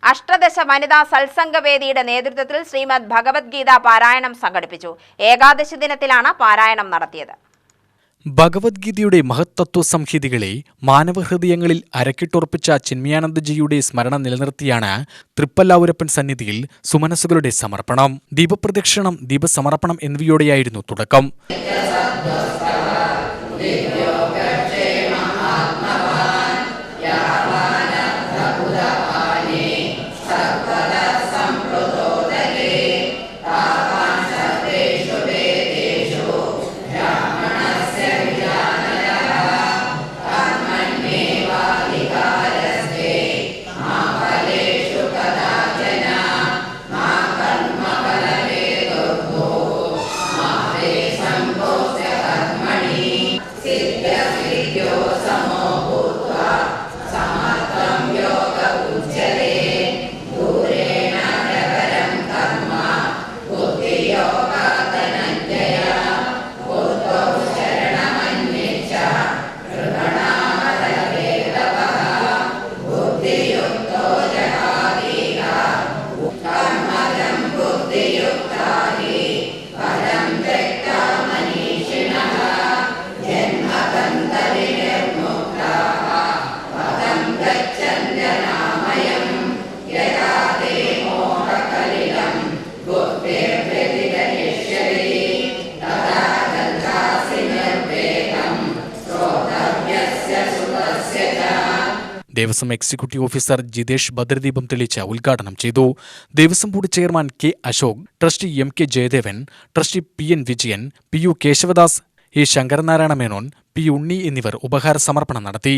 അഷ്ടദശ വനിതാ സത്സംഗവേദിയുടെ നേതൃത്വത്തിൽ ശ്രീമദ് ഭഗവത്ഗീത പാരായണം സംഘടിപ്പിച്ചു. ഏകാദശി ദിനത്തിലാണ് പാരായണം നടത്തിയത്. ഭഗവത്ഗീതയുടെ മഹത്തത്വ സംഹിതകളെ മാനവഹൃദയങ്ങളിൽ അരക്കിട്ടുറപ്പിച്ച ചിന്മയാനന്ദജിയുടെ സ്മരണ നിലനിർത്തിയാണ് തൃപ്പല്ലാപുരപ്പൻ സന്നിധിയിൽ സുമനസ്സുകളുടെ സമർപ്പണം. ദീപപ്രദക്ഷിണം, ദീപസമർപ്പണം എന്നിവയോടെയായിരുന്നു തുടക്കം. ദേവസ്വം എക്സിക്യൂട്ടീവ് ഓഫീസർ ജിതേഷ് ഭദ്രദീപം തെളിയിച്ച് ഉദ്ഘാടനം ചെയ്തു. Devaswom board chairman K Ashok, trustee M K Jayadevan, trustee P N Vijayan, P U Keshavadas, A Sankaranarayana Menon, P Unni എന്നിവർ ഉപഹാര സമർപ്പണം നടത്തി.